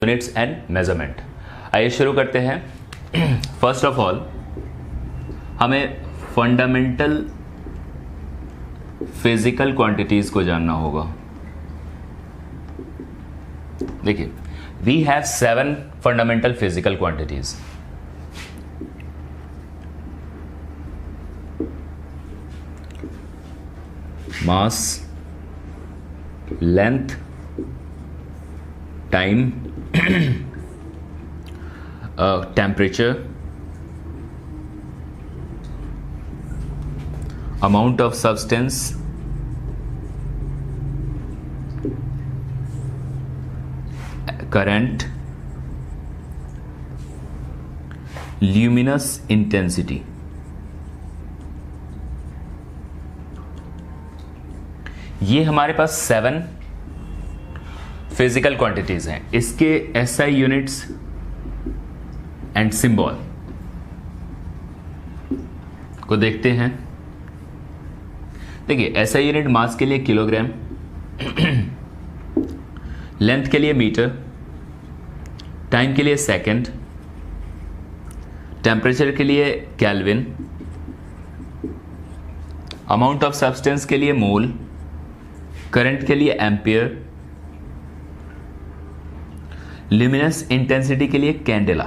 Units and measurement. आइए शुरू करते हैं। फर्स्ट ऑफ ऑल हमें फंडामेंटल फिजिकल क्वांटिटीज को जानना होगा। देखिए, we have 7 fundamental physical quantities. Mass, length, time, temperature, amount of substance, current, luminous intensity। ये हमारे पास 7 फिजिकल क्वांटिटीज हैं। इसके एसआई यूनिट्स एंड सिंबल को देखते हैं। देखिए, एसआई यूनिट मास के लिए किलोग्राम, लेंथ के लिए मीटर, टाइम के लिए सेकंड, टेम्परेचर के लिए केल्विन, अमाउंट ऑफ सब्सटेंस के लिए मोल, करंट के लिए एम्पियर, ल्यूमिनस इंटेंसिटी के लिए कैंडेला।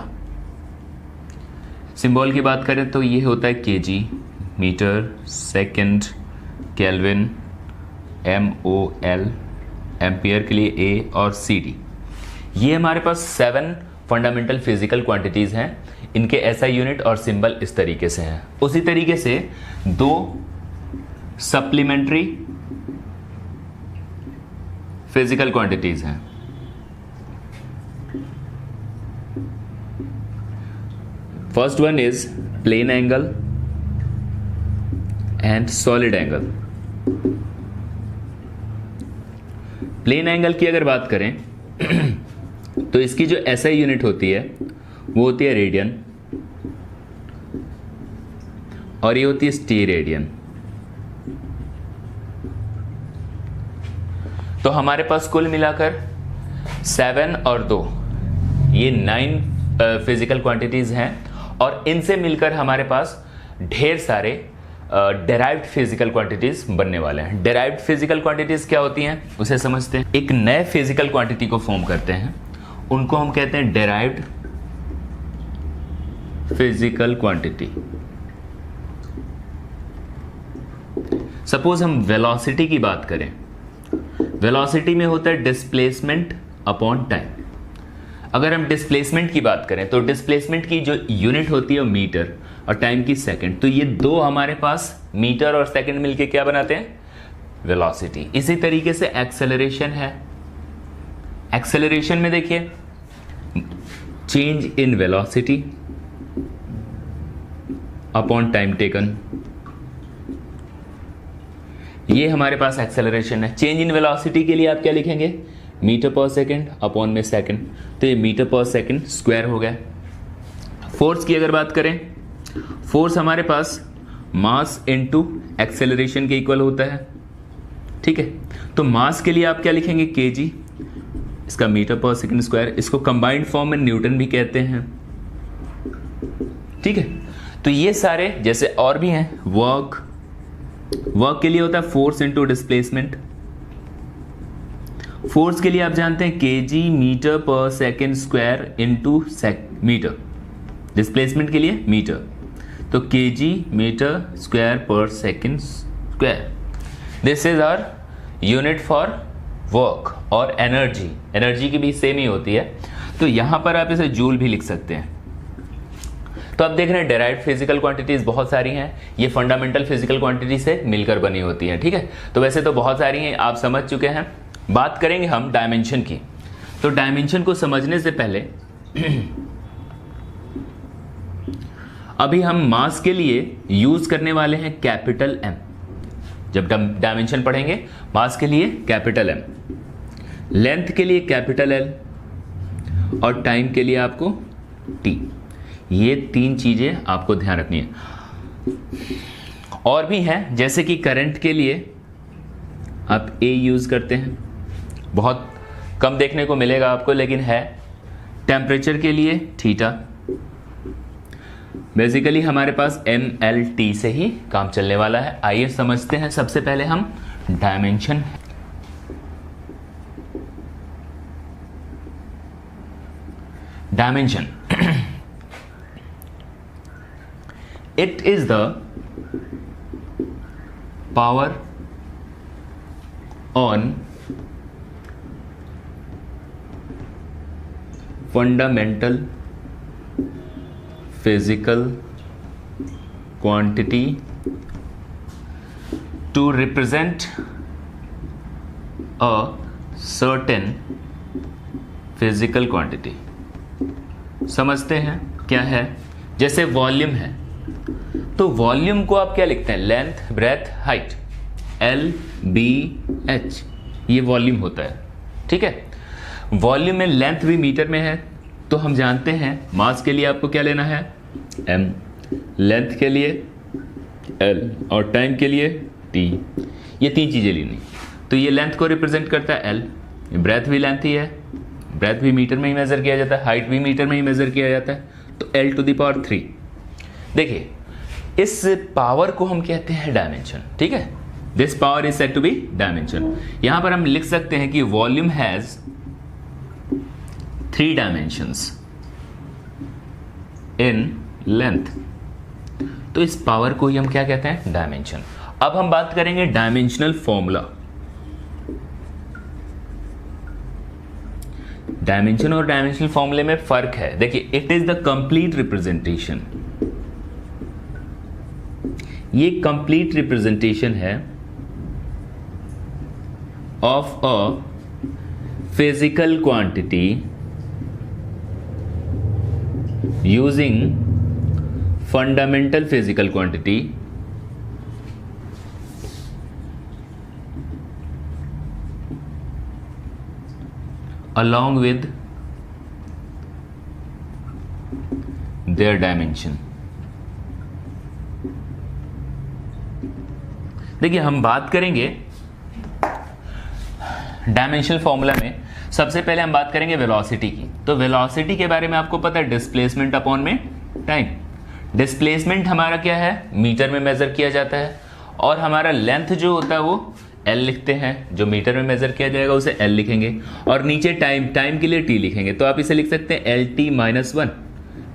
सिंबल की बात करें तो ये होता है KG, metre, second, kelvin, MOL, ampere के लिए A और CD। ये हमारे पास 7 फंडामेंटल फिजिकल क्वांटिटीज हैं। इनके एसआई यूनिट और सिंबल इस तरीके से हैं। उसी तरीके से 2 सप्लीमेंट्री फिजिकल क्वांटिटीज हैं। First one is plane angle and solid angle। Plane angle की अगर बात करें तो इसकी जो एसआई यूनिट होती है वो होती है रेडियन, और ये होती है स्टीरेडियन। तो हमारे पास कुल मिलाकर 7 और 2 ये 9 फिजिकल क्वांटिटीज हैं, और इनसे मिलकर हमारे पास ढेर सारे डेराइव्ड फिजिकल क्वांटिटीज बनने वाले हैं। डेराइव्ड फिजिकल क्वांटिटीज क्या होती हैं उसे समझते हैं। एक नए फिजिकल क्वांटिटी को फॉर्म करते हैं, उनको हम कहते हैं डेराइव्ड फिजिकल क्वांटिटी। सपोज हम वेलोसिटी की बात करें, वेलोसिटी में होता है डिस्प्लेसमेंट अपॉन टाइम। अगर हम डिस्प्लेसमेंट की बात करें तो डिस्प्लेसमेंट की जो यूनिट होती है वो मीटर और टाइम की सेकंड। तो ये 2 हमारे पास मीटर और सेकंड मिलके क्या बनाते हैं? वेलोसिटी। इसी तरीके से एक्सेलरेशन है। एक्सेलरेशन में देखिए, change in velocity upon time taken, ये हमारे पास एक्सेलरेशन है। चेंज इन वेलोसिटी के लिए आप क्या लिखेंगे? मीटर पर सेकंड अपॉन में सेकंड, तो ये मीटर पर सेकंड स्क्वायर हो गया। फोर्स की अगर बात करें, फोर्स हमारे पास मास इनटू एक्सेलरेशन के इक्वल होता है। ठीक है, तो मास के लिए आप क्या लिखेंगे? केजी, इसका मीटर पर सेकंड स्क्वायर। इसको कंबाइंड फॉर्म में न्यूटन भी कहते हैं। ठीक है, तो ये सारे जैसे और भी हैं। वर्क के लिए होता है फोर्स इनटू डिस्प्लेसमेंट। फोर्स के लिए आप जानते हैं KG metre per second square into metre. Displacement के लिए मीटर, तो KG metre square per second square. This is our unit for work. और एनर्जी की भी सेम ही होती है, तो यहां पर आप इसे जूल भी लिख सकते हैं। तो आप देख रहे हैं डेराइव्ड फिजिकल क्वांटिटीज बहुत सारी हैं। ये फंडामेंटल फिजिकल क्वांटिटी से मिलकर बनी होती हैं। ठीक है, तो वैसे तो बहुत सारी हैं, आप समझ चुके हैं। बात करेंगे हम डायमेंशन की। तो डायमेंशन को समझने से पहले अभी हम मास के लिए यूज करने वाले हैं कैपिटल M। जब डायमेंशन पढ़ेंगे मास के लिए कैपिटल M, लेंथ के लिए कैपिटल L और टाइम के लिए आपको T। ये 3 चीजें आपको ध्यान रखनी है। और भी हैं, जैसे कि करंट के लिए आप A यूज करते हैं, बहुत कम देखने को मिलेगा आपको लेकिन है। टेम्परेचर के लिए थीटा। बेसिकली हमारे पास MLT से ही काम चलने वाला है। आइए समझते हैं सबसे पहले हम dimension. Dimension it is the power on fundamental physical quantity to represent a certain physical quantity। समझते हैं क्या है? जैसे वॉल्यूम है, तो वॉल्यूम को आप क्या लिखते हैं? लेंथ, ब्रेथ, हाइट, LBH, ये वॉल्यूम होता है। ठीक है, वॉल्यूम में लेंथ भी मीटर में है, तो हम जानते हैं मास के लिए आपको क्या लेना है? M, लेंथ के लिए L और टाइम के लिए T। ये तीन चीजें लेनी। तो ये लेंथ को रिप्रेजेंट करता है L, ब्रेथ भी लेंथ ही है, ब्रेथ भी मीटर में ही मेजर किया जाता है, हाइट भी मीटर में ही मेजर किया जाता है, तो L⁻3। देखिए, इस पावर को हम कहते हैं डायमेंशन। ठीक है, this power is said to be dimension. यहां पर हम लिख सकते हैं कि volume has 3 dimensions in length। तो इस पावर को ही हम क्या कहते हैं? डायमेंशन। अब हम बात करेंगे डायमेंशनल फॉर्मूला। डायमेंशन और डायमेंशनल फॉर्मूले में फर्क है। देखिए, it is the complete representation. ये कंप्लीट रिप्रेजेंटेशन है of a physical quantity using fundamental physical quantity along with their dimension। देखिए, हम बात करेंगे डायमेंशनल फॉर्मूला में। सबसे पहले हम बात करेंगे वेलोसिटी की। तो वेलोसिटी के बारे में आपको पता है, डिस्प्लेसमेंट अपॉन में टाइम। डिस्प्लेसमेंट हमारा क्या है? मीटर में मेजर किया जाता है, और हमारा लेंथ जो होता है वो L लिखते हैं, जो मीटर में मेजर किया जाएगा उसे L लिखेंगे, और नीचे टाइम, टाइम के लिए T लिखेंगे। तो आप इसे लिख सकते हैं LT-1,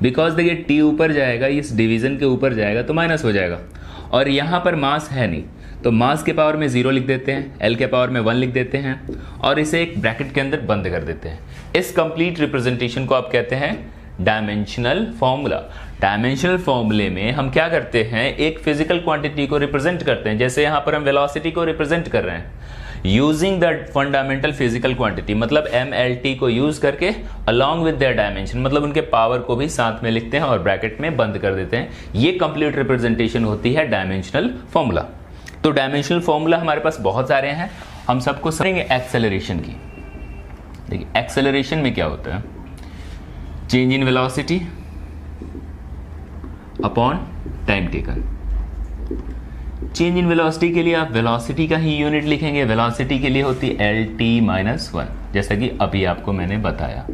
बिकॉज देखिए T ऊपर जाएगा, इस डिवीजन के ऊपर जाएगा तो माइनस हो जाएगा, और यहाँ पर मास है नहीं, तो मास के पावर में 0 लिख देते हैं, L के पावर में 1 लिख देते हैं, और इसे एक ब्रैकेट के अंदर बंद कर देते हैं। इस कंप्लीट रिप्रेजेंटेशन को आप कहते हैं डायमेंशनल फॉर्मूला। डायमेंशनल फॉर्मूले में हम क्या करते हैं? एक फिजिकल क्वांटिटी को रिप्रेजेंट करते हैं। जैसे यहाँ पर हम वेलोसिटी को रिप्रेजेंट कर रहे हैं using the fundamental physical quantity, मतलब MLT को यूज करके अलॉन्ग विद देयर डायमेंशन, मतलब उनके पावर को भी साथ में लिखते हैं और ब्रैकेट में बंद कर देते हैं। ये कंप्लीट रिप्रेजेंटेशन होती है डायमेंशनल फॉर्मूला। तो डायमेंशनल फॉर्मूला हमारे पास बहुत सारे हैं, हम सबको समझेंगे एक्सेलरेशन की। देखिए, एक्सेलरेशन में क्या होता है? Change in velocity upon time taken. Change in velocity के लिए आप वेलोसिटी का ही यूनिट लिखेंगे। वेलोसिटी के लिए होती है LT-1, जैसा कि अभी आपको मैंने बताया,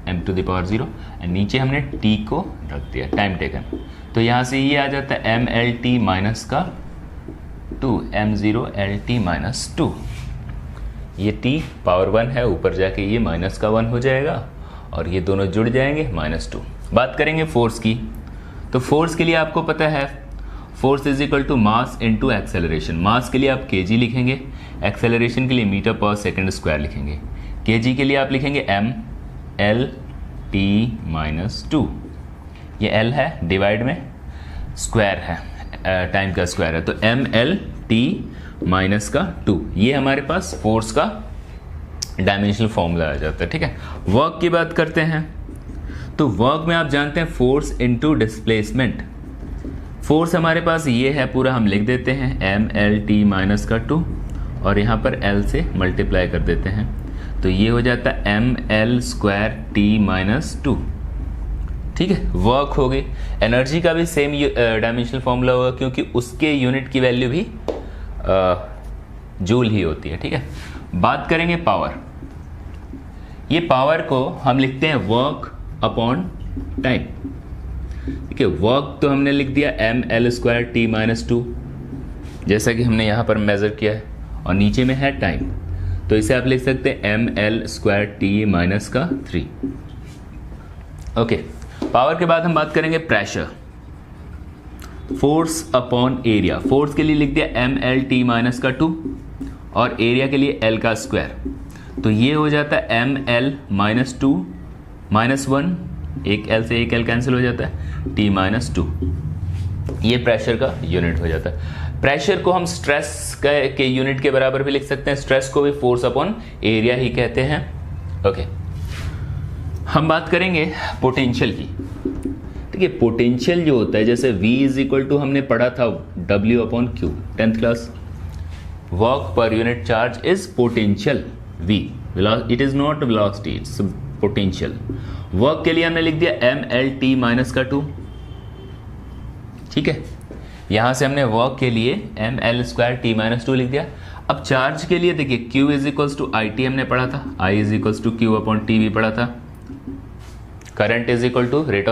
m⁻0, और नीचे हमने t को रख दिया, टाइम टेकन। तो यहां से ये आ जाता है MLT-2, m0 LT-2। ये t पावर 1 है, ऊपर जाके ये -1 हो जाएगा, और ये दोनों जुड़ जाएंगे -2। बात करेंगे फोर्स की। तो फोर्स के लिए आपको पता है, force is equal to mass into acceleration. Mass के लिए आप kg लिखेंगे, एक्सेलरेशन के लिए मीटर/सेकंड स्क्वायर लिखेंगे। kg के लिए आप लिखेंगे MLT-2, ये L है, डिवाइड में स्क्वायर है, टाइम का स्क्वायर है, तो MLT-2। ये हमारे पास फोर्स का डायमेंशनल फॉर्मूला आ जाता है। ठीक है, वर्क की बात करते हैं। तो वर्क में आप जानते हैं फोर्स इनटू डिस्प्लेसमेंट। फोर्स हमारे पास ये है, पूरा हम लिख देते हैं MLT-2, और यहाँ पर L से मल्टीप्लाई कर देते हैं, तो ये हो जाता है ML²T-2। ठीक है, वर्क हो गई। एनर्जी का भी सेम डायमेंशनल फॉर्मूला होगा, क्योंकि उसके यूनिट की वैल्यू भी जूल ही होती है। ठीक है, बात करेंगे पावर। ये पावर को हम लिखते हैं वर्क अपॉन टाइम। ठीक है, वर्क तो हमने लिख दिया ml² t-2 जैसा कि हमने यहां पर मेजर किया है, और नीचे में है टाइम, तो इसे आप लिख सकते हैं ml² t-3। ओके, पावर के बाद हम बात करेंगे pressure, force upon area. Force के लिए लिख दिया ml-2 और एरिया के लिए l का स्क्वायर, तो ये हो जाता है ml-2 -1, एक l से एक l कैंसिल हो जाता है, t-2। ये प्रेशर का यूनिट हो जाता है। प्रेशर को हम स्ट्रेस के यूनिट के बराबर भी लिख सकते हैं, स्ट्रेस को भी फोर्स अपॉन एरिया ही कहते हैं। ओके, हम बात करेंगे पोटेंशियल की। ठीक है, पोटेंशियल जो होता है, जैसे V = हमने पढ़ा था W/Q 10th class, work per unit charge is potential V, it is not velocity, it's potential. Work के लिए हमने लिख दिया ml-2। ठीक है, यहां से हमने वर्क के लिए ml² t-2 लिख दिया। अब चार्ज के लिए देखिए Q = IT हमने पढ़ा था, I = Q/T भी पढ़ा था। Current is equal to rate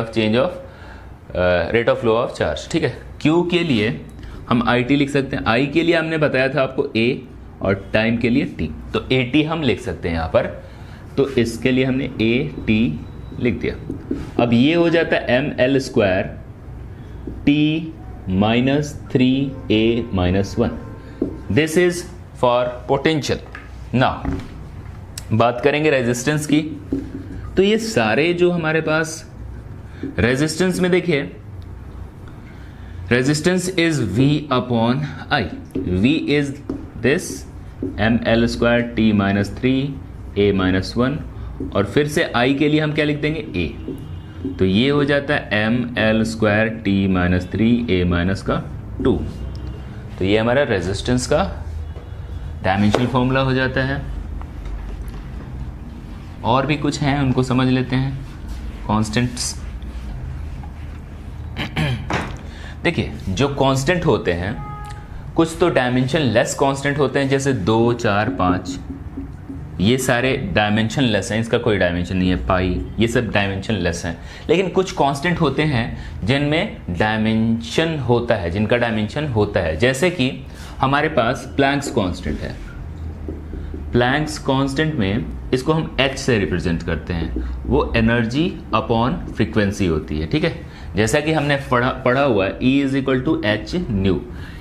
of flow of charge. ठीक है, Q के लिए हम IT लिख सकते हैं, I के लिए हमने बताया था आपको A, और टाइम के लिए T, तो AT हम लिख सकते हैं यहाँ पर, तो इसके लिए हमने AT लिख दिया। अब ये हो जाता है ml² t-3a-1, this is for potential. Now बात करेंगे रेजिस्टेंस की। तो ये सारे जो हमारे पास रेजिस्टेंस में देखिए, resistance is V/I, V is this ml² t-3a-1, और फिर से I के लिए हम क्या लिख देंगे A, तो ये हो जाता है ml² t-3a-2। तो ये हमारा रेजिस्टेंस का डायमेंशनल फॉर्मूला हो जाता है। और भी कुछ हैं, उनको समझ लेते हैं। कांस्टेंट्स, देखिए जो कांस्टेंट होते हैं, कुछ तो डायमेंशन लेस कांस्टेंट होते हैं, जैसे 2, 4, 5, ये सारे डायमेंशन लेस हैं, इसका कोई डायमेंशन नहीं है। पाई, ये सब डायमेंशन लेस हैं। लेकिन कुछ कांस्टेंट होते हैं जिनमें डायमेंशन होता है, जिनका डायमेंशन होता है, जैसे कि हमारे पास प्लैंक्स कांस्टेंट है। प्लैंक्स कांस्टेंट में इसको हम H से रिप्रेजेंट करते हैं, वो एनर्जी अपॉन फ्रीक्वेंसी होती है। ठीक है, जैसा कि हमने पढ़ा हुआ है E = h/nu,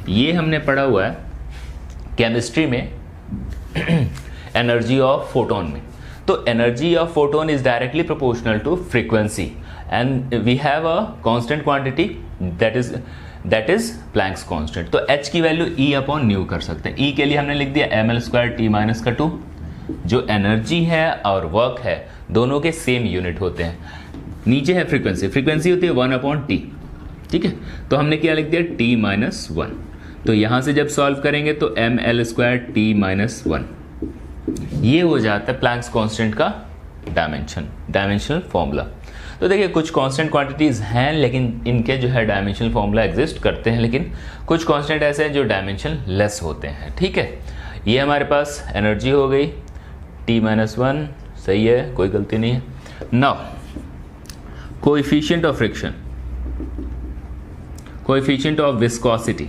ये हमने पढ़ा हुआ है केमिस्ट्री में एनर्जी ऑफ फोटोन में। तो energy of photon is directly proportional to frequency, and we have a constant quantity that is Planck's constant. तो H की वैल्यू E/nu कर सकते हैं। E के लिए हमने लिख दिया ml² t-2, जो एनर्जी है और वर्क है, दोनों के सेम यूनिट होते हैं। नीचे है फ्रीक्वेंसी, फ्रीक्वेंसी होती है 1/t। ठीक है, तो हमने क्या लिख दिया t-1, तो यहां से जब सॉल्व करेंगे तो ml² t-1, ये हो जाता है प्लैंक्स कांस्टेंट का डायमेंशनल फॉर्मूला। तो देखिए कुछ कांस्टेंट क्वांटिटीज हैं, लेकिन इनके जो है डायमेंशनल फॉर्मूला एग्जिस्ट करते हैं, लेकिन कुछ कांस्टेंट ऐसे हैं जो डायमेंशन लेस होते हैं। ठीक है, ये हमारे पास एनर्जी हो गई t-1, सही है, कोई गलती नहीं है। Now coefficient of friction, coefficient of viscosity.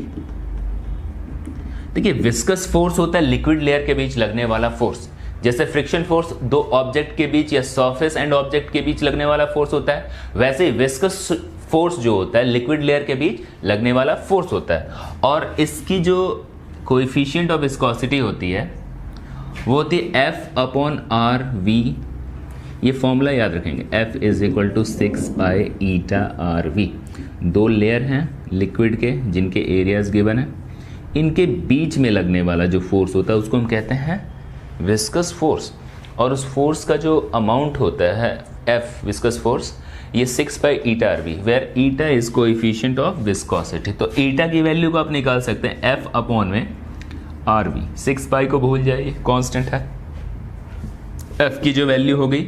देखिए विस्कस फोर्स होता है लिक्विड लेयर के बीच लगने वाला फोर्स, जैसे फ्रिक्शन फोर्स दो ऑब्जेक्ट के बीच या सरफेस एंड ऑब्जेक्ट के बीच लगने वाला फोर्स होता है, वैसे ही विस्कस फोर्स जो होता है लिक्विड लेयर के बीच लगने वाला फोर्स होता है। और इसकी जो कोएफिशिएंट ऑफ विस्कोसिटी होती है वो होती है F/RV। ये फॉर्मूला याद रखेंगे, F = 6π/RV। दो लेयर हैं लिक्विड के जिनके एरियाज गिवन है, इनके बीच में लगने वाला जो फोर्स होता है उसको हम कहते हैं विस्कस फोर्स, और उस फोर्स का जो अमाउंट होता है F विस्कस फोर्स, ये 6π/RV, where eta is coefficient of viscosity. तो ईटा की वैल्यू को आप निकाल सकते हैं F/RV। 6π को भूल जाइए, कांस्टेंट है। F की जो वैल्यू हो गई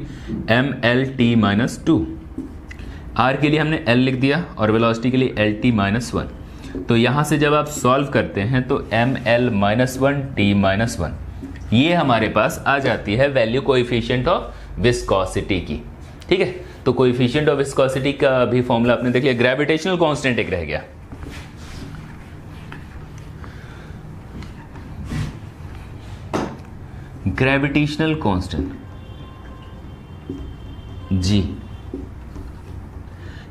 ml-t-2, R के लिए हमने L लिख दिया और वेलोसिटी के लिए LT-1। तो यहां से जब आप सॉल्व करते हैं तो ml-1 t-1, ये हमारे पास आ जाती है वैल्यू कोएफिशिएंट ऑफ विस्कोसिटी की। ठीक है, तो कोएफिशिएंट ऑफ विस्कोसिटी का भी फॉर्मूला आपने देख लिया। ग्रेविटेशनल कांस्टेंट एक रह गया। Gravitational constant G,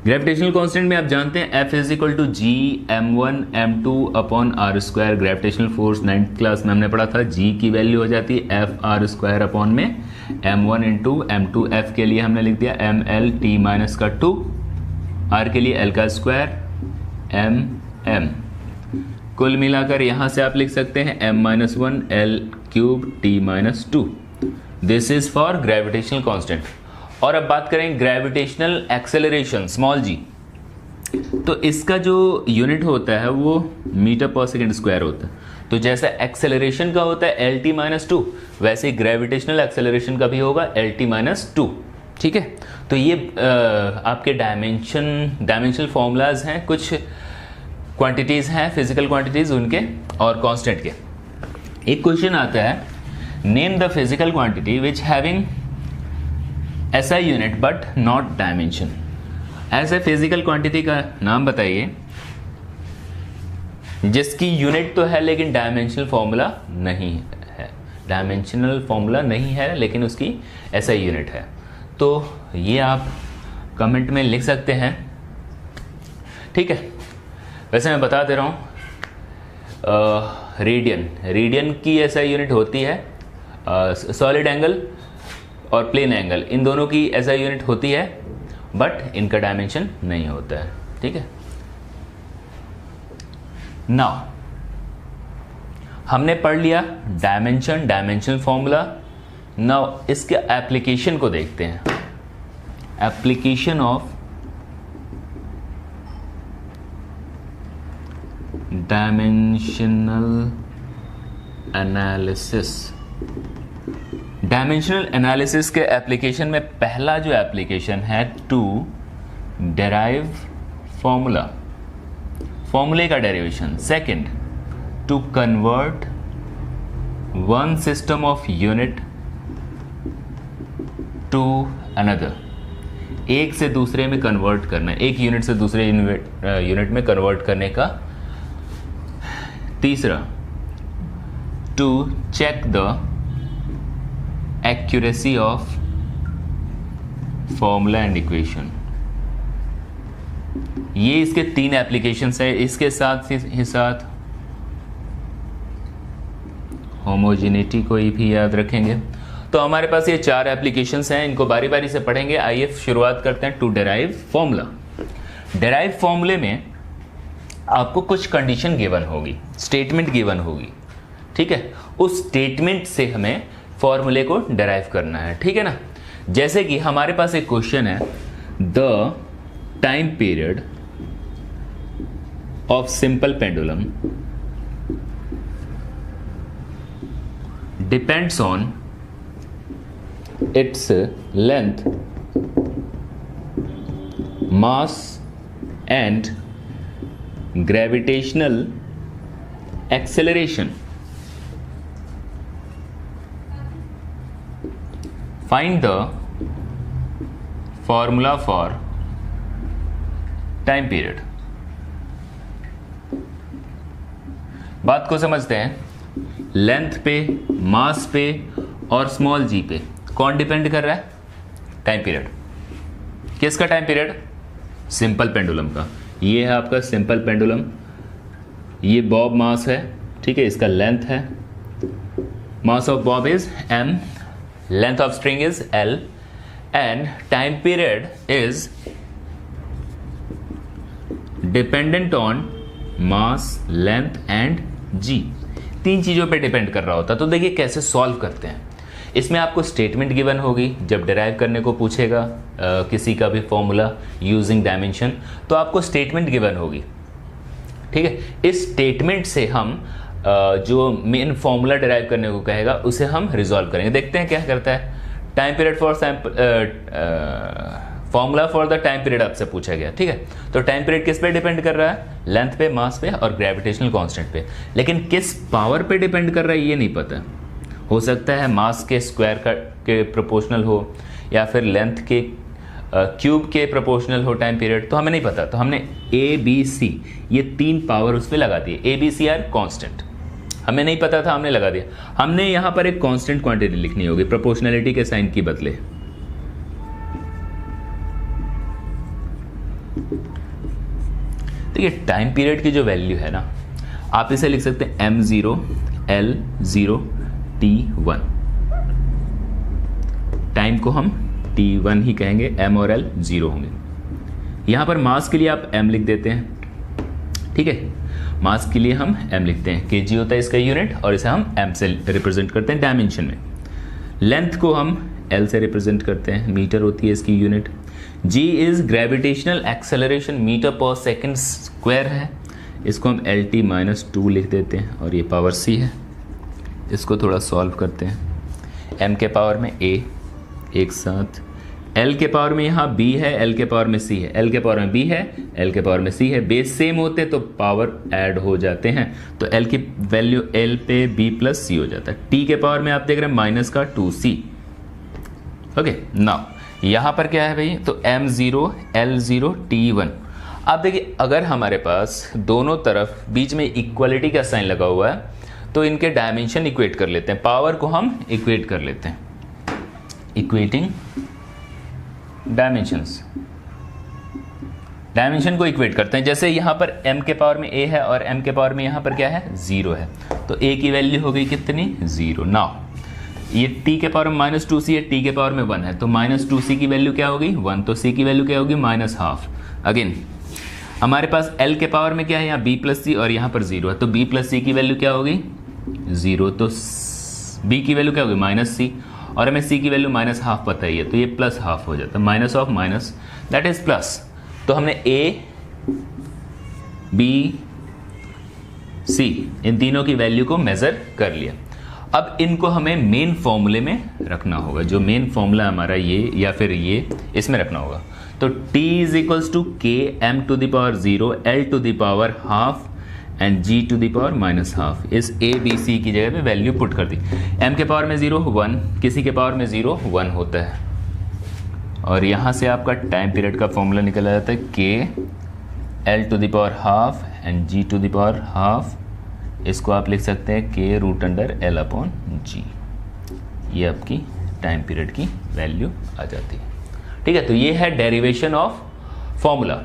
gravitational constant में आप जानते हैं F is equal to G m1 m2 upon R square. Gravitational force 9th class में हमने पढ़ा था, G की वैल्यू हो जाती है F आर स्क्वायर अपॉन में m1 इंटू m2। F के लिए हमने लिख दिया ml t माइनस का 2, R के लिए L का स्क्वायर mm। कुल मिलाकर यहां से आप लिख सकते हैं m-1 L cube t minus 2। This is for gravitational constant. और अब बात करें ग्रेविटेशनल एक्सेलरेशन स्मॉल g, तो इसका जो यूनिट होता है वो मीटर पर सेकेंड स्क्वायर होता है। तो जैसा एक्सेलरेशन का होता है एल टी माइनस 2, वैसे ग्रेविटेशनल एक्सेलरेशन का भी होगा एल टी माइनस 2। ठीक है, तो ये आपके डायमेंशनल फॉर्मूलाज हैं, कुछ क्वांटिटीज हैं फिजिकल क्वांटिटीज उनके और कांस्टेंट के। एक क्वेश्चन आता है, name the physical quantity which having SI unit but not dimension. ऐसे फिजिकल क्वांटिटी का नाम बताइए जिसकी यूनिट तो है लेकिन डायमेंशनल फॉर्मूला नहीं है। डायमेंशनल फॉर्मूला नहीं है लेकिन उसकी SI यूनिट है। तो ये आप कमेंट में लिख सकते हैं। ठीक है, वैसे मैं बता दे रहा हूँ, रेडियन की SI यूनिट होती है सॉलिड एंगल और प्लेन एंगल, इन दोनों की SI यूनिट होती है बट इनका डायमेंशन नहीं होता है। ठीक है, नाउ हमने पढ़ लिया डायमेंशनल फॉर्मूला। नाउ इसके एप्लीकेशन को देखते हैं। Application of dimensional analysis. Dimensional analysis के एप्लीकेशन में पहला जो एप्लीकेशन है टू डेराइव फॉर्मूले का derivation. Second, to convert one system of unit to another. एक से दूसरे में कन्वर्ट करना, एक यूनिट से दूसरे यूनिट में कन्वर्ट करने का। तीसरा, to check the accuracy of formula and equation. ये इसके 3 एप्लीकेशंस है। इसके साथ ही साथ होमोजेनिटी को भी याद रखेंगे। तो हमारे पास ये 4 एप्लीकेशंस हैं, इनको बारी बारी से पढ़ेंगे। आइए शुरुआत करते हैं टू डेराइव फॉर्मूला। डेराइव फॉर्मूले में आपको कुछ कंडीशन गिवन होगी, स्टेटमेंट गिवन होगी। ठीक है, उस स्टेटमेंट से हमें फॉर्मूले को डेराइव करना है। ठीक है ना, जैसे कि हमारे पास एक क्वेश्चन है, the time period of simple pendulum depends on its length, mass and gravitational acceleration. Find the formula for time period। बात को समझते हैं। लेंथ पे, मास पे और स्मॉल g पे कौन डिपेंड कर रहा है? Time period. किसका टाइम पीरियड? सिंपल पेंडुलम का। ये है आपका सिंपल पेंडुलम, ये बॉब मास है। ठीक है, इसका लेंथ है, mass of Bob is m, length of string is L, and time period is dependent on mass, length and g। 3 चीज़ों पे डिपेंड कर रहा होता। तो देखिए कैसे सॉल्व करते हैं। इसमें आपको स्टेटमेंट गिवन होगी, जब डिराइव करने को पूछेगा किसी का भी फॉर्मूला यूजिंग डायमेंशन, तो आपको स्टेटमेंट गिवन होगी। ठीक है, इस स्टेटमेंट से हम जो मेन फॉर्मूला डिराइव करने को कहेगा उसे हम रिजॉल्व करेंगे। देखते हैं क्या करता है। Time period for formula for the time period आपसे पूछा गया। ठीक है, तो टाइम पीरियड किस पे डिपेंड कर रहा है? लेंथ पे, मास पे और ग्रेविटेशनल कांस्टेंट पे। लेकिन किस पावर पे डिपेंड कर रहा है ये नहीं पता। हो सकता है मास के स्क्वायर के प्रोपोर्शनल हो, या फिर लेंथ के क्यूब के प्रोपोर्शनल हो टाइम पीरियड, तो हमें नहीं पता। तो हमने ए बी सी ये 3 पावर उस पर लगा दिए। A B C are constant, हमें नहीं पता था, हमने लगा दिया। हमने यहाँ पर एक कांस्टेंट क्वांटिटी लिखनी होगी प्रोपोर्शनैलिटी के साइन की बदले। तो ये टाइम पीरियड की जो वैल्यू है ना, आप इसे लिख सकते हैं m0 L0 T1। टाइम को हम T1 ही कहेंगे, m और L 0 होंगे। यहां पर मास के लिए आप m लिख देते हैं, ठीक है। मास के लिए हम m लिखते हैं, kg होता है इसका यूनिट, और इसे हम m से रिप्रेजेंट करते हैं डायमेंशन में। लेंथ को हम L से रिप्रेजेंट करते हैं, मीटर होती है इसकी unit. g is gravitational acceleration metre per second square है, इसको हम LT-2 लिख देते हैं, और ये पावर c है। इसको थोड़ा सॉल्व करते हैं। m के पावर में a एक साथ, L के पावर में यहाँ b है, L के पावर में c है, L के पावर में b है, L के पावर में c है। बेस सेम होते तो पावर ऐड हो जाते हैं, तो L की वैल्यू L पे b प्लस c हो जाता है। t के पावर में आप देख रहे हैं माइनस का 2c। ओके, नाउ यहाँ पर क्या है भाई, तो m0 L0 T1। आप देखिए, अगर हमारे पास दोनों तरफ बीच में इक्वलिटी का साइन लगा हुआ है, तो इनके डायमेंशन इक्वेट कर लेते हैं, पावर को हम इक्वेट कर लेते हैं। इक्वेटिंग डायमेंशंस, डायमेंशन को इक्वेट करते हैं। जैसे यहाँ पर m के पावर में a है और m के पावर में यहाँ पर क्या है, 0 है, तो a की वैल्यू हो गई कितनी, 0। नाउ ये t के पावर में -2c है, t के पावर में 1 है, तो -2c की वैल्यू क्या होगी, 1, तो c की वैल्यू क्या होगी, -हाफ। अगेन हमारे पास l के पावर में क्या है, यहाँ b प्लस सी और यहाँ पर 0 है, तो b प्लस सी की वैल्यू क्या होगी, 0, तो b की वैल्यू क्या होगी, -c, और हमें c की वैल्यू -हाफ पता ही है, तो ये +हाफ हो जाता है, minus of minus that is plus. तो हमने a b c इन तीनों की वैल्यू को मेजर कर लिया। अब इनको हमें मेन फॉर्मूले में रखना होगा, जो मेन फॉर्मूला हमारा ये या फिर ये इसमें रखना होगा। तो t is equals to k m⁻0 L⁻½ and g to the power -half. इस a b c की जगह पे वैल्यू पुट कर दी। m के पावर में 0 1, किसी के पावर में 0 1 होता है, और यहाँ से आपका टाइम पीरियड का फॉर्मूला निकल जाता है k L⁻½ and g to the power half. इसको आप लिख सकते हैं k√L/g। ये आपकी टाइम पीरियड की वैल्यू आ जाती है, ठीक है। तो ये है डेरिवेशन ऑफ फॉर्मूला,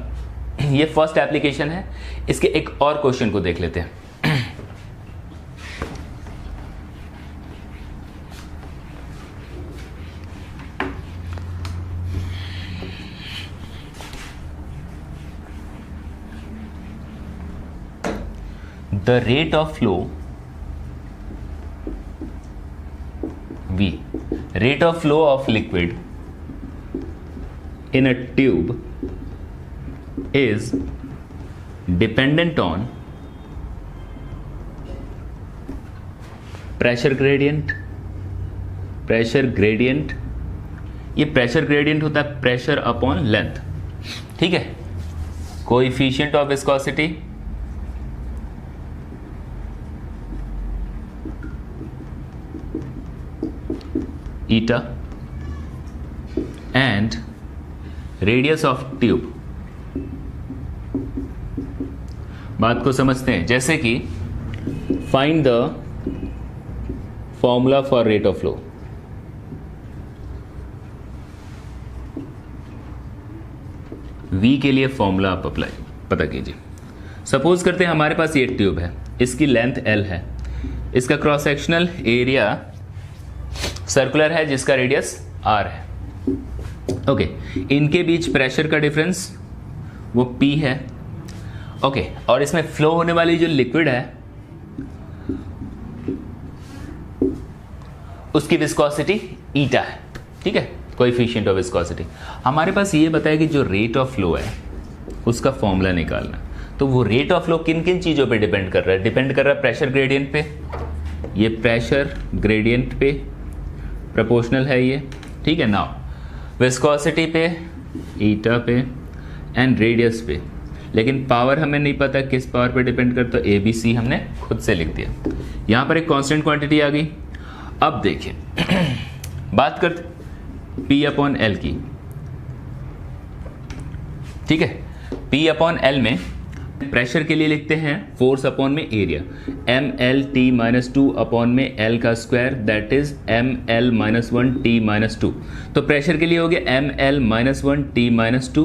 ये फर्स्ट एप्लीकेशन है। इसके एक और क्वेश्चन को देख लेते हैं। The rate of flow V, rate of flow of liquid in a tube is dependent on pressure gradient। ये pressure gradient होता है pressure upon length, ठीक है। coefficient of viscosity, eta, and radius of tube। बात को समझते हैं, जैसे कि find the formula for rate of flow. V के लिए फॉर्मूला आप अप्लाई पता कीजिए। सपोज करते हैं हमारे पास ये ट्यूब है, इसकी लेंथ L है, इसका क्रॉस सेक्शनल एरिया सर्कुलर है जिसका रेडियस R है, ओके। इनके बीच प्रेशर का डिफरेंस वो P है, ओके। और इसमें फ्लो होने वाली जो लिक्विड है उसकी विस्कोसिटी ईटा है, ठीक है, कोएफिशिएंट ऑफ विस्कोसिटी। हमारे पास ये बताया कि जो रेट ऑफ फ्लो है उसका फॉर्मूला निकालना। तो वो रेट ऑफ फ्लो किन किन चीज़ों पे डिपेंड कर रहा है, डिपेंड कर रहा है प्रेशर ग्रेडियंट पे, ये प्रेशर ग्रेडियंट पे प्रोपोर्शनल है ये, ठीक है। नाउ विस्कोसिटी पे, ईटा पे एंड रेडियस पे, लेकिन पावर हमें नहीं पता किस पावर पे डिपेंड करता, तो ABC हमने खुद से लिख दिया। यहाँ पर एक कांस्टेंट क्वांटिटी आ गई। अब देखिए बात करते P अपॉन एल की, ठीक है। P अपॉन एल में प्रेशर के लिए लिखते हैं फोर्स अपॉन में area, M L T minus two upon में एल का square, that is M L minus one T minus two. तो प्रेशर के लिए हो गया M L minus one T minus two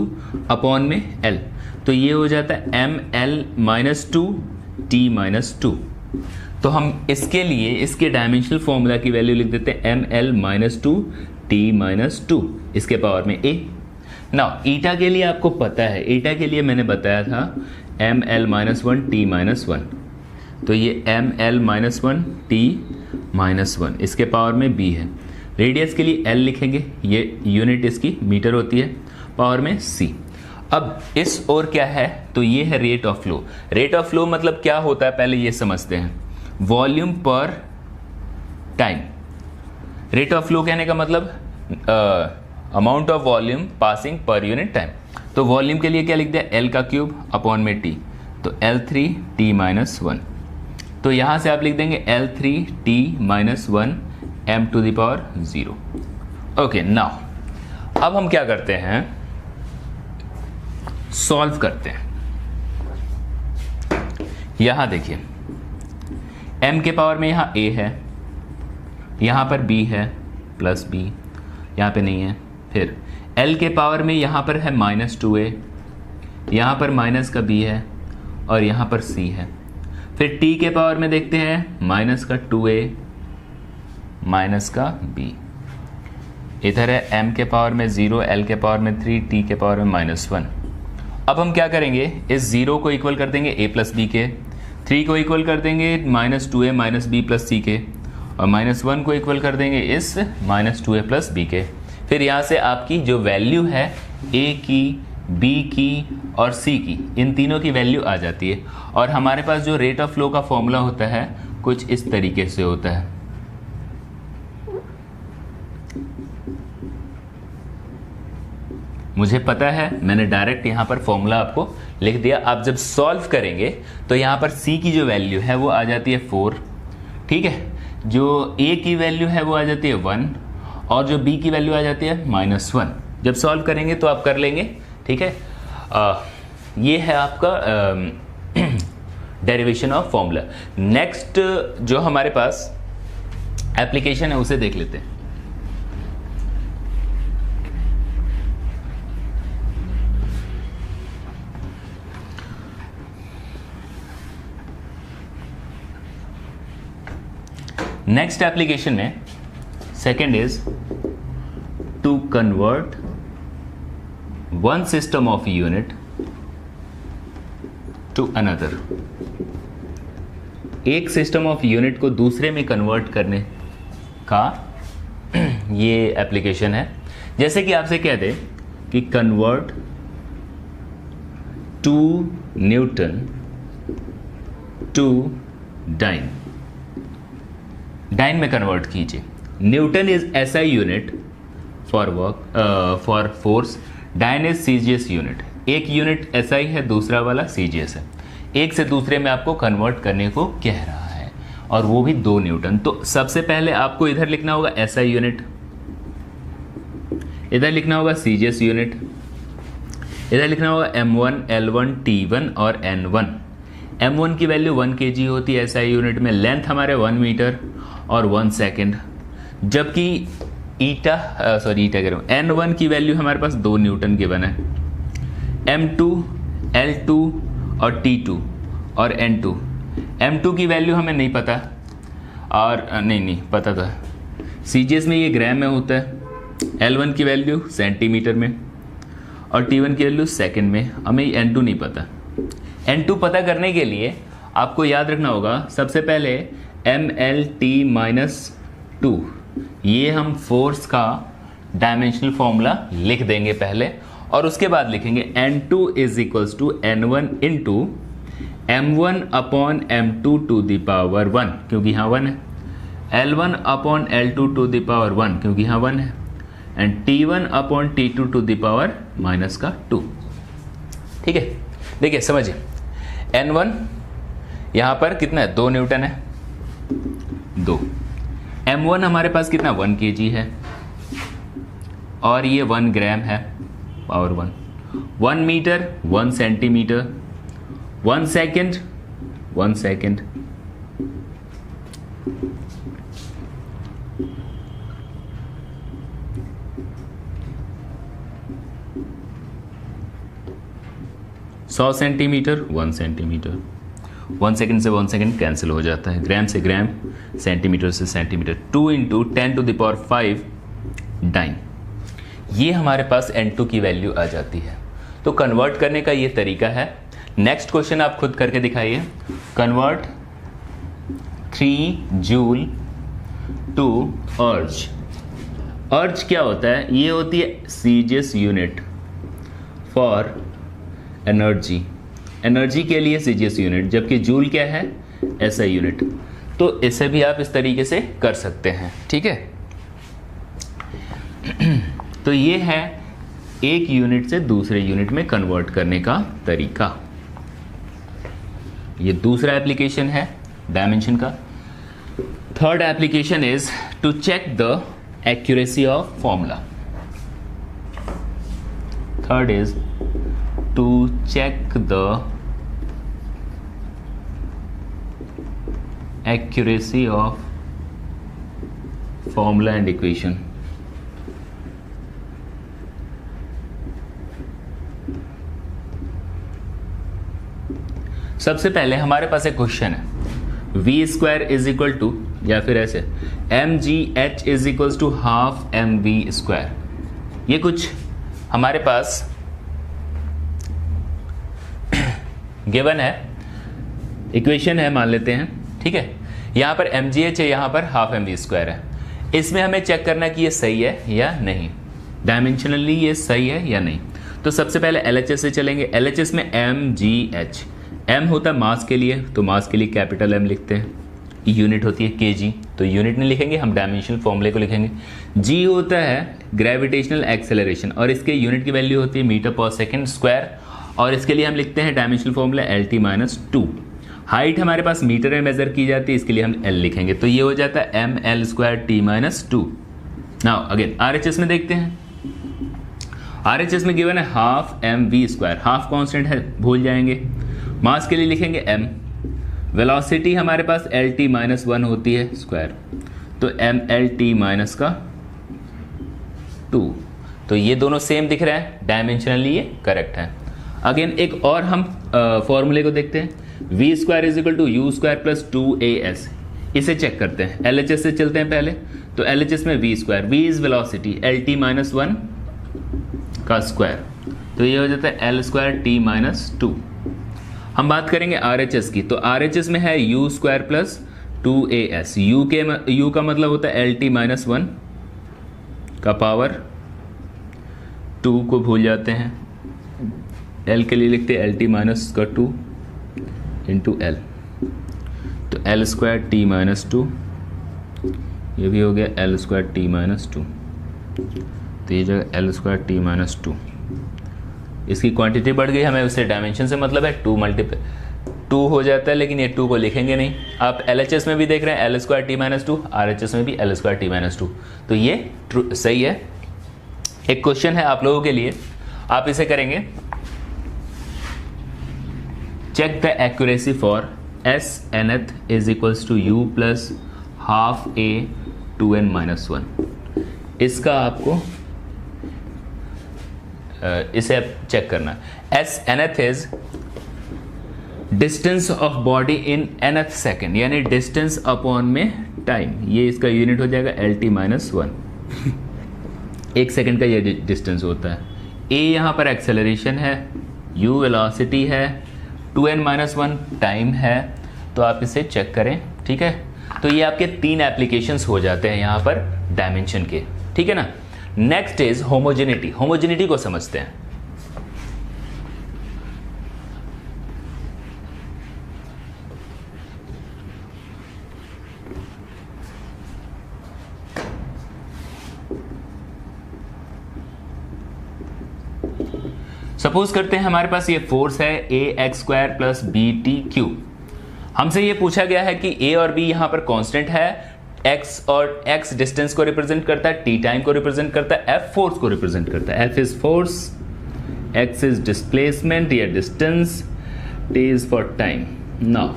upon में एल, तो ये हो जाता है M L minus two T minus two. तो हम इसके लिए इसके डायमेंशनल फॉर्मूला की वैल्यू लिख देते हैं M L minus two T minus two, इसके पावर में ए। नाउ ईटा के लिए आपको पता है, ईटा के लिए मैंने बताया था M L minus one T minus one, तो ये M L minus one T minus one, इसके पावर में बी है। रेडियस के लिए एल लिखेंगे, ये यूनिट इसकी मीटर होती है, पावर में सी। अब इस और क्या है, तो ये है rate of flow. Rate of flow मतलब क्या होता है पहले ये समझते हैं, वॉल्यूम पर टाइम। रेट ऑफ फ्लो कहने का मतलब amount of volume passing per unit time. तो वॉल्यूम के लिए क्या लिख दिया, एल का क्यूब अपॉन में टी, तो L three T minus one. तो यहां से आप लिख देंगे L three T minus one M to the power zero. Okay, now अब हम क्या करते हैं, सॉल्व करते हैं। यहां देखिए m के पावर में यहाँ a है, यहाँ पर b है प्लस b, यहाँ पे नहीं है। फिर l के पावर में यहाँ पर है माइनस टू ए, यहाँ पर माइनस का b है और यहाँ पर c है। फिर t के पावर में देखते हैं माइनस का टू ए माइनस का b, इधर है m के पावर में 0, l के पावर में 3, t के पावर में माइनस वन। अब हम क्या करेंगे, इस 0 को इक्वल कर देंगे a प्लस बी के, 3 को इक्वल कर देंगे minus two A minus B plus सी के, और माइनस वन को इक्वल कर देंगे इस माइनस टू ए प्लस बी के। फिर यहाँ से आपकी जो वैल्यू है ए की, बी की और सी की, इन तीनों की वैल्यू आ जाती है। और हमारे पास जो रेट ऑफ फ्लो का फॉर्मूला होता है कुछ इस तरीके से होता है। मुझे पता है, मैंने डायरेक्ट यहाँ पर फॉर्मूला आपको लिख दिया। आप जब सॉल्व करेंगे तो यहाँ पर C की जो वैल्यू है वो आ जाती है 4, ठीक है। जो A की वैल्यू है वो आ जाती है 1 और जो B की वैल्यू आ जाती है -1। जब सॉल्व करेंगे तो आप कर लेंगे, ठीक है। ये है आपका डेरिवेशन ऑफ फॉर्मूला। नेक्स्ट जो हमारे पास एप्लीकेशन है उसे देख लेते हैं। नेक्स्ट एप्लीकेशन में second is to convert one system of unit to another. एक सिस्टम ऑफ यूनिट को दूसरे में कन्वर्ट करने का ये एप्लीकेशन है। जैसे कि आपसे कह दे कि convert 2 newton to dyne, dyne में कन्वर्ट कीजिए। Newton is SI unit for work for force, dyne is CGS unit. एक यूनिट एसआई है, दूसरा वाला सीजीएस है। एक से दूसरे में आपको कन्वर्ट करने को कह रहा है और वो भी 2 न्यूटन। तो सबसे पहले आपको इधर लिखना होगा एसआई यूनिट, इधर लिखना होगा सीजीएस यूनिट, इधर लिखना होगा M1, L1, T1 और N1। M1 की वैल्यू 1 kg होती है एसआई यूनिट में, लेंथ हमारे 1 मीटर और 1 सेकेंड। जबकि ईटा कह रहा हूँ, N1 की वैल्यू हमारे पास 2 न्यूटन गिवन है। M2, L2 और T2 और N2। M2 की वैल्यू हमें नहीं पता, और नहीं पता था, सीजीएस में ये ग्राम में होता है। L1 की वैल्यू सेंटीमीटर में और T1 की वैल्यू सेकंड में, हमें N2 नहीं पता। N2 पता करने के लिए आपको याद रखना होगा सबसे पहले MLT-2, ये हम फोर्स का डायमेंशनल फॉर्मूला लिख देंगे पहले, और उसके बाद लिखेंगे N2 is equals to N1 into M1 upon M2 to the power 1, क्योंकि यहाँ 1 है, L1 upon L2 to the power 1, क्योंकि यहाँ 1 है, and T1 upon T2 to the power -2। ठीक है, देखिए समझिए, N1 यहाँ पर कितना है, 2 न्यूटन है, 2। m1 हमारे पास कितना 1 kg है और ये 1 ग्राम है power 1 metre 1 centimetre 1 second 1 second 100 centimetre 1 centimetre 1 second से 1 सेकेंड कैंसिल हो जाता है, ग्राम से ग्राम, सेंटीमीटर से सेंटीमीटर, 2 इंटू 10⁵ डाइन। ये हमारे पास N2 की वैल्यू आ जाती है। तो कन्वर्ट करने का ये तरीका है। नेक्स्ट क्वेश्चन आप खुद करके दिखाइए। कन्वर्ट 3 जूल टू अर्ज। अर्ज क्या होता है? ये होती है CGS unit for energy. Energy के लिए सीजीएस यूनिट, जबकि जूल क्या है? SI unit. तो इसे भी आप इस तरीके से कर सकते हैं, ठीक है। तो ये है एक यूनिट से दूसरे यूनिट में कन्वर्ट करने का तरीका। ये दूसरा एप्लीकेशन है डायमेंशन का। Third application is to check the accuracy of formula. Third is to check the accuracy of formula and equation। सबसे पहले हमारे पास एक क्वेश्चन है, v² इज इक्वल टू, या फिर ऐसे mgh is equal to half mv²। ये कुछ हमारे पास गिवन है, इक्वेशन है मान लेते हैं, ठीक है। यहाँ पर mgh है, यहाँ पर हाफ mv² है। इसमें हमें चेक करना कि ये सही है या नहीं, डायमेंशनली ये सही है या नहीं। तो सबसे पहले LHS से चलेंगे। LHS में mgh, m होता है मास के लिए, तो मास के लिए कैपिटल M लिखते हैं। यूनिट होती है kg, तो यूनिट नहीं लिखेंगे हम, डायमेंशनल फॉर्मूले को लिखेंगे। g होता है ग्रेविटेशनल एक्सेलरेशन, और इसके यूनिट की वैल्यू होती है मीटर/सेकंड², और इसके लिए हम लिखते हैं डायमेंशनल फॉर्मूला LT-2। हाइट हमारे पास मीटर में मेजर की जाती है, इसके लिए हम L लिखेंगे, तो ये हो जाता है mL²T-2। नाउ अगेन RHS में देखते हैं। RHS में गिवन है हाफ mv², हाफ कांस्टेंट है, भूल जाएंगे। मास के लिए लिखेंगे m। वेलोसिटी हमारे पास LT-1 होती है स्क्वायर, तो mLT-2। तो ये दोनों सेम दिख रहा है, डायमेंशनली ये करेक्ट है। अगेन एक और हम फॉर्मूले को देखते हैं, v² is equal to u² plus 2as। इसे चेक करते हैं, LHS से चलते हैं पहले। तो LHS में v², v is velocity, LT-1 का स्क्वायर, तो ये हो जाता है L²T-2। हम बात करेंगे RHS की, तो RHS में है u² प्लस 2as। u का मतलब होता है LT-1 का पावर 2 को भूल जाते हैं, L के लिए लिखते हैं LT-2 इंटू L, तो L²T-2, ये भी हो गया L²T-2, तो ये जगह L²T-2। इसकी क्वांटिटी बढ़ गई, हमें उससे डायमेंशन से मतलब है, 2 हो जाता है, लेकिन ये 2 को लिखेंगे नहीं। आप LHS में भी देख रहे हैं L²T-2, RHS में भी L²T-2, तो ये सही है। एक क्वेश्चन है आप लोगों के लिए, आप इसे करेंगे, check the accuracy for SNth is equals to u plus half a 2n-1। इसका आपको इसे चेक करना। SNth is distance of body in nth second, यानी डिस्टेंस अपॉन में टाइम, ये इसका यूनिट हो जाएगा LT-1। एक सेकेंड का ये डिस्टेंस होता है। a यहाँ पर एक्सेलरेशन है, u वेलोसिटी है, 2n-1 टाइम है, तो आप इसे चेक करें, ठीक है। तो ये आपके 3 एप्लीकेशंस हो जाते हैं यहाँ पर डायमेंशन के, ठीक है ना। Next is homogeneity. होमोजेनिटी को समझते हैं। सपोज करते हैं हमारे पास ये फोर्स है ax² प्लस BTQ। हमसे ये पूछा गया है कि a और b यहाँ पर कांस्टेंट है, एक्स और एक्स डिस्टेंस को रिप्रेजेंट करता है, टी टाइम को रिप्रेजेंट करता है, एफ फोर्स को रिप्रेजेंट करता है। F is force, X is displacement या distance, T is for time. Now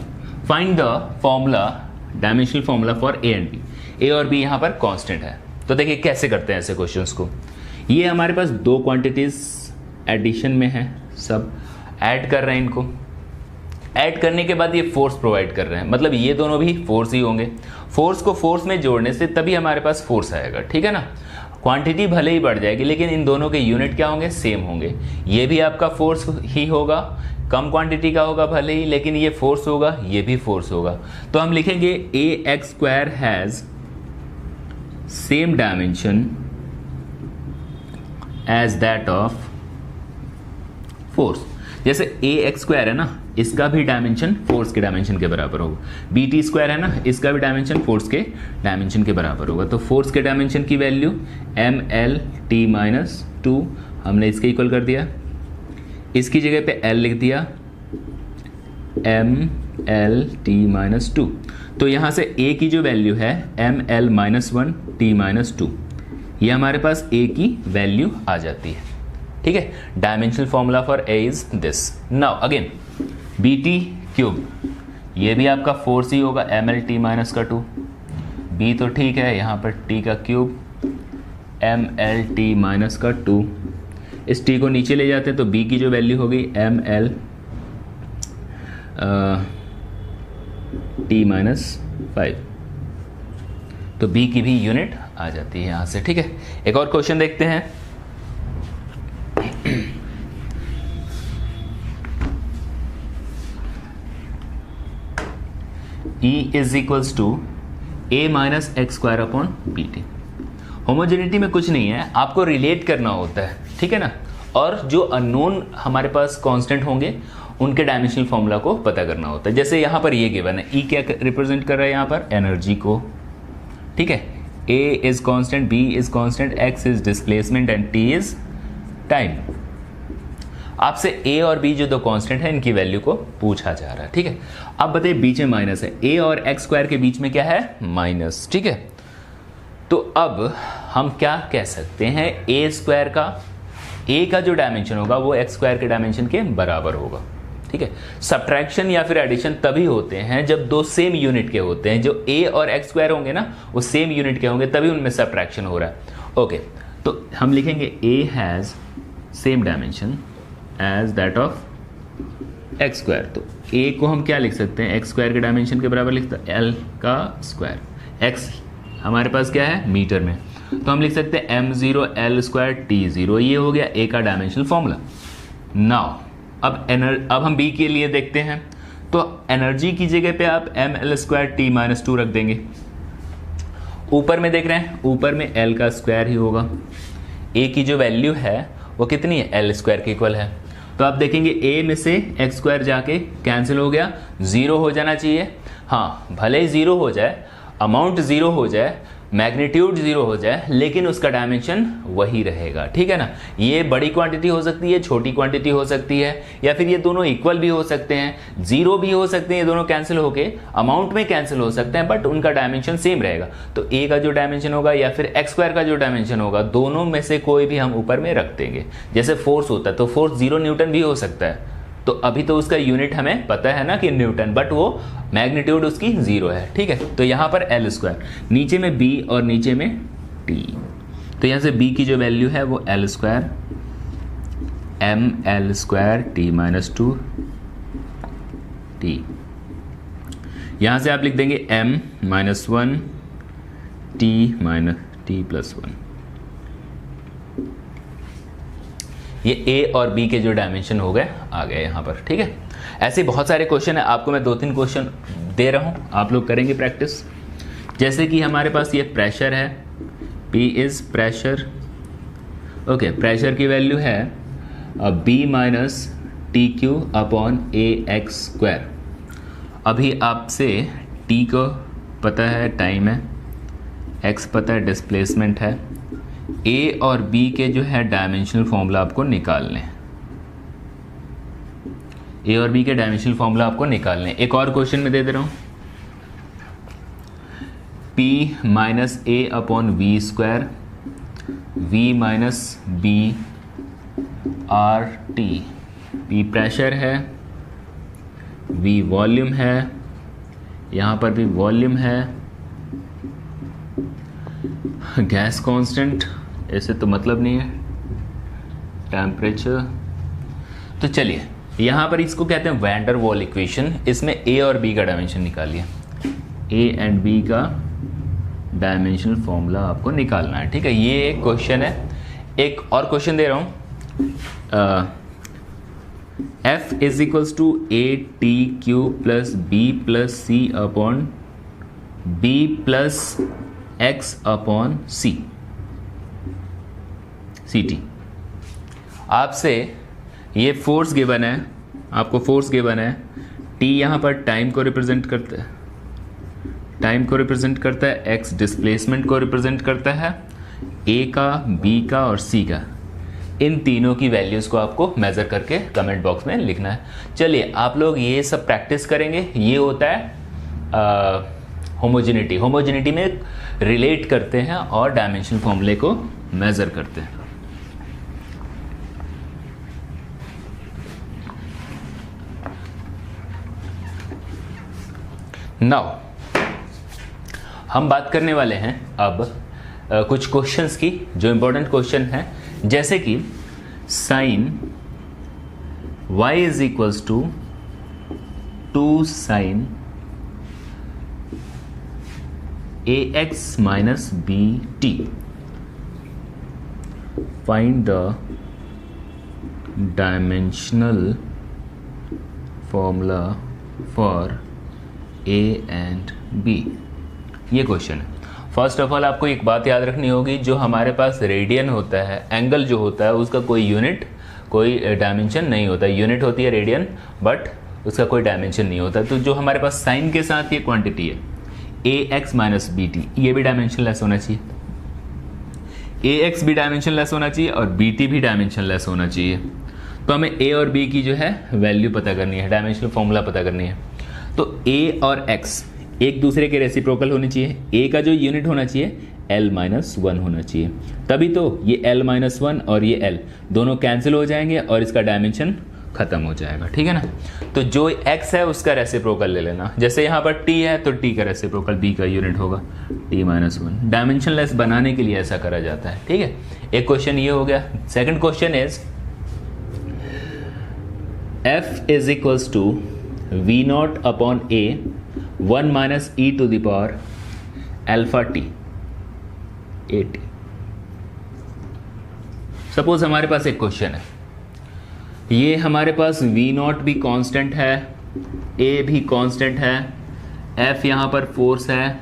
find the formula, dimensional formula for A and B. A और बी यहाँ पर कांस्टेंट है। तो देखिए कैसे करते हैं ऐसे क्वेश्चंस को। ये हमारे पास दो क्वांटिटीज एडिशन में है, सब ऐड कर रहे हैं इनको। ऐड करने के बाद ये फोर्स प्रोवाइड कर रहे हैं, मतलब ये दोनों भी फोर्स ही होंगे। फोर्स को फोर्स में जोड़ने से तभी हमारे पास फोर्स आएगा, ठीक है ना। क्वांटिटी भले ही बढ़ जाएगी लेकिन इन दोनों के यूनिट क्या होंगे, सेम होंगे। ये भी आपका फोर्स ही होगा, कम क्वांटिटी का होगा भले ही, लेकिन ये फोर्स होगा, ये भी फोर्स होगा। तो हम लिखेंगे A X square has same dimension as that of force. जैसे ए एक्स स्क्वायर है ना, इसका भी डायमेंशन फोर्स के डायमेंशन के बराबर होगा। बी टी स्क्वायर है ना, इसका भी डायमेंशन फोर्स के डायमेंशन के बराबर होगा। तो फोर्स के डायमेंशन की value M L T minus 2 हमने इसके इक्वल कर दिया। इसकी जगह पे एल लिख दिया, एम एल टी माइनस 2। तो यहाँ से ए की जो वैल्यू है M L minus 1 T minus 2, ये हमारे पास ए की वैल्यू आ जाती है, ठीक है। Dimensional formula for A is this. Now again B T cube, ये भी आपका फोर्स ही होगा, एम एल टी माइनस का 2। बी तो ठीक है, यहाँ पर टी का cube M L T minus का 2। इस टी को नीचे ले जाते हैं तो बी की जो वैल्यू होगी एम एल टी माइनस 5। तो बी की भी यूनिट आ जाती है यहाँ से, ठीक है। एक और क्वेश्चन देखते हैं। E is equals to A minus X square upon B T. Homogeneity में कुछ नहीं है, आपको रिलेट करना होता है, ठीक है ना। और जो अननोन हमारे पास कांस्टेंट होंगे उनके डायमेंशनल फॉर्मूला को पता करना होता है। जैसे यहाँ पर ये गिवन है, ई क्या रिप्रेजेंट कर रहा है यहाँ पर, एनर्जी को, ठीक है। A is constant, B is constant, X is displacement and T is time. आपसे ए और बी जो दो कांस्टेंट है इनकी वैल्यू को पूछा जा रहा है, ठीक है। अब बताइए बीच में माइनस है, ए और एक्स स्क्वायर के बीच में क्या है, माइनस, ठीक है। तो अब हम क्या कह सकते हैं, ए स्क्वायर का, ए का जो डायमेंशन होगा वो एक्स स्क्वायर के डायमेंशन के बराबर होगा, ठीक है। सब्ट्रैक्शन या फिर एडिशन तभी होते हैं जब दो सेम यूनिट के होते हैं। जो ए और एक्स स्क्वायर होंगे ना वो सेम यूनिट के होंगे, तभी उनमें सब्ट्रैक्शन हो रहा है। ओके, तो हम लिखेंगे A has same dimension as that of X square. तो ए को हम क्या लिख सकते हैं, एक्स स्क्वायर के डायमेंशन के बराबर लिखते हैं, एल का स्क्वायर। एक्स हमारे पास क्या है, मीटर में, तो हम लिख सकते हैं M zero L square T zero. ये हो गया ए का डायमेंशनल फॉर्मूला। नाउ अब हम बी के लिए देखते हैं। तो एनर्जी की जगह पे आप M L square T minus 2 रख देंगे। ऊपर में देख रहे हैं, ऊपर में एल का स्क्वायर ही होगा। ए की जो वैल्यू है वो कितनी है, एल स्क्वायर के इक्वल है। तो आप देखेंगे ए में से एक्स स्क्वायर जाके कैंसिल हो गया, जीरो हो जाना चाहिए। हाँ, भले ही जीरो हो जाए, अमाउंट जीरो हो जाए, मैग्नीट्यूड जीरो हो जाए, लेकिन उसका डायमेंशन वही रहेगा, ठीक है ना। ये बड़ी क्वांटिटी हो सकती है, छोटी क्वांटिटी हो सकती है, या फिर ये दोनों इक्वल भी हो सकते हैं, जीरो भी हो सकते हैं, ये दोनों कैंसिल होके अमाउंट में कैंसिल हो सकते हैं, बट उनका डायमेंशन सेम रहेगा। तो ए का जो डायमेंशन होगा या फिर एक्स स्क्वायर का जो डायमेंशन होगा, दोनों में से कोई भी हम ऊपर में रख देंगे। जैसे फोर्स होता है तो फोर्स 0 न्यूटन भी हो सकता है, तो अभी तो उसका यूनिट हमें पता है ना कि न्यूटन, बट वो मैग्नीट्यूड उसकी 0 है, ठीक है। तो यहाँ पर एल स्क्वायर, नीचे में बी और नीचे में टी। तो यहाँ से बी की जो वैल्यू है वो L square M L square T minus 2 T. यहाँ से आप लिख देंगे M minus 1 T minus T plus 1। ये ए और बी के जो डायमेंशन हो गए आ गए यहाँ पर, ठीक है। ऐसे बहुत सारे क्वेश्चन है, आपको मैं 2-3 क्वेश्चन दे रहा हूँ, आप लोग करेंगे प्रैक्टिस। जैसे कि हमारे पास ये प्रेशर है, P is pressure, okay. Pressure की वैल्यू है B minus T Q upon A X square. अभी आपसे T को पता है टाइम है, X पता है डिस्प्लेसमेंट है, ए और बी के जो है डायमेंशनल फॉर्मूला आपको निकालने, ए और बी के डायमेंशनल फॉर्मूला आपको निकालने। एक और क्वेश्चन में दे रहा हूं, P minus A upon V square, V minus B R T. P pressure है, V वॉल्यूम है, यहाँ पर भी वॉल्यूम है, गैस कांस्टेंट ऐसे तो मतलब नहीं है, टेम्परेचर। तो चलिए यहाँ पर इसको कहते हैं वैन डर वाल इक्वेशन। इसमें ए और बी का डायमेंशन निकालिए, ए एंड बी का डायमेंशनल फॉर्मूला आपको निकालना है, ठीक है। ये एक क्वेश्चन है। एक और क्वेश्चन दे रहा हूँ, F is equals to A T Q plus B plus C upon B plus X upon C T. आपसे ये फोर्स गिवन है, आपको फोर्स गिवन है, टी यहाँ पर टाइम को रिप्रेजेंट करता है, टाइम को रिप्रेजेंट करता है, एक्स डिस्प्लेसमेंट को रिप्रेजेंट करता है, ए का, बी का और सी का। इन तीनों की वैल्यूज़ को आपको मेज़र करके कमेंट बॉक्स में लिखना है। चलिए आप लोग ये सब प्रैक्टिस करेंगे। ये होता है होमोजेनिटी। होमोजेनिटी में रिलेट करते हैं और डायमेंशनल फॉर्मूले को मेज़र करते हैं। नाउ हम बात करने वाले हैं अब कुछ क्वेश्चंस की जो इंपॉर्टेंट क्वेश्चन है, जैसे कि sine y is equals to 2 sine ax minus B T. Find the dimensional formula for a and b। ये क्वेश्चन है। फर्स्ट ऑफ ऑल आपको एक बात याद रखनी होगी, जो हमारे पास रेडियन होता है, एंगल जो होता है उसका कोई यूनिट, कोई डायमेंशन नहीं होता। यूनिट होती है रेडियन, बट उसका कोई डायमेंशन नहीं होता। तो जो हमारे पास साइन के साथ ये क्वांटिटी है ए एक्स माइनस बी टी, ये भी डायमेंशन लेस होना चाहिए। ए एक्स भी डायमेंशन लेस होना चाहिए और बी टी भी डायमेंशन लेस होना चाहिए। तो हमें ए और बी की जो है वैल्यू पता करनी है, डायमेंशनल फॉर्मूला पता करनी है। तो ए और एक्स एक दूसरे के रेसिप्रोकल होने चाहिए। ए का जो यूनिट होना चाहिए L-1 होना चाहिए, तभी तो ये L-1 और ये L दोनों कैंसिल हो जाएंगे और इसका डायमेंशन खत्म हो जाएगा, ठीक है ना। तो जो x है उसका रेसिप्रोकल ले लेना। जैसे यहाँ पर t है तो t का रेसिप्रोकल b का यूनिट होगा T-1। डायमेंशन लेस बनाने के लिए ऐसा करा जाता है, ठीक है। एक क्वेश्चन ये हो गया। Second question is f is equals to v not upon a 1 minus E to the power alpha T A T. Suppose हमारे पास एक क्वेश्चन है, ये हमारे पास v नॉट भी कांस्टेंट है, a भी कांस्टेंट है, f यहाँ पर फोर्स है,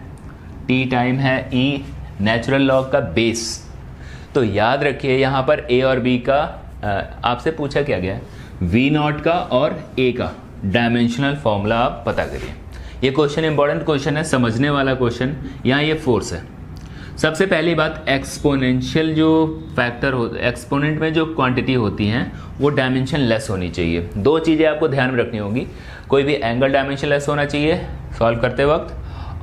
t टाइम है, e नेचुरल लॉग का बेस। तो याद रखिए यहाँ पर a और b का आपसे पूछा क्या गया है, v नॉट का और a का डायमेंशनल फॉर्मूला आप पता करिए। ये क्वेश्चन इंपॉर्टेंट क्वेश्चन है, समझने वाला क्वेश्चन। यहाँ ये फोर्स है। सबसे पहली बात, एक्सपोनेंशियल जो फैक्टर हो, एक्सपोनेंट में जो क्वांटिटी होती हैं वो डायमेंशन लेस होनी चाहिए। दो चीज़ें आपको ध्यान में रखनी होगी, कोई भी एंगल डायमेंशन लेस होना चाहिए सॉल्व करते वक्त,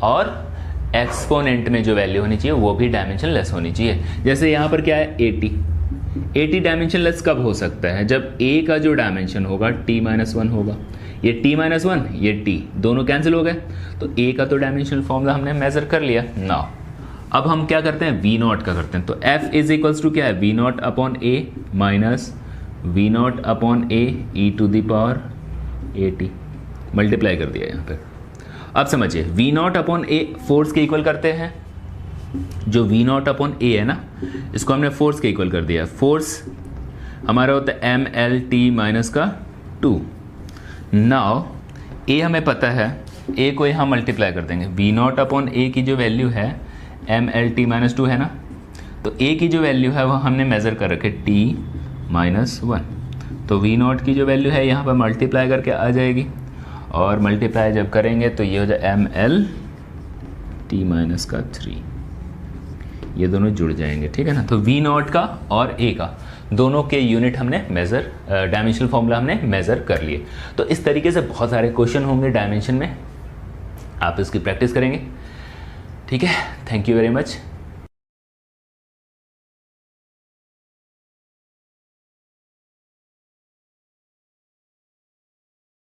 और एक्सपोनेंट में जो वैल्यू होनी चाहिए वो भी डायमेंशन लेस होनी चाहिए। जैसे यहाँ पर क्या है 80 डायमेंशन लेस कब हो सकता है, जब a का जो डायमेंशन होगा T-1 होगा। ये T-1 ये T दोनों कैंसिल हो गए, तो a का तो डायमेंशनल फॉर्मूला हमने मेजर कर लिया। नाउ अब हम क्या करते हैं, v नॉट का करते हैं। तो f इज इक्वल्स टू क्या है, v not upon a minus v not upon a e to the power a t, multiply कर दिया यहाँ पे। अब समझिए v not upon a force के इक्वल करते हैं। जो v नॉट अपॉन a है ना, इसको हमने फोर्स के इक्वल कर दिया। फोर्स हमारा होता है mlt माइनस का 2। नाउ a हमें पता है, a को यहाँ मल्टीप्लाई कर देंगे। v नॉट अपॉन a की जो वैल्यू है mlt माइनस 2 है ना, तो a की जो वैल्यू है वो हमने मेज़र कर रखे T-1। तो v नॉट की जो वैल्यू है यहाँ पर मल्टीप्लाई करके आ जाएगी, और मल्टीप्लाई जब करेंगे तो ये हो जाए mlt माइनस का 3, ये दोनों जुड़ जाएंगे, ठीक है ना। तो v नॉट का और a का दोनों के यूनिट हमने मेज़र, डायमेंशनल फॉर्मूला हमने मेज़र कर लिए। तो इस तरीके से बहुत सारे क्वेश्चन होंगे डायमेंशन में, आप इसकी प्रैक्टिस करेंगे, ठीक ठीक है, थैंक यू वेरी मच।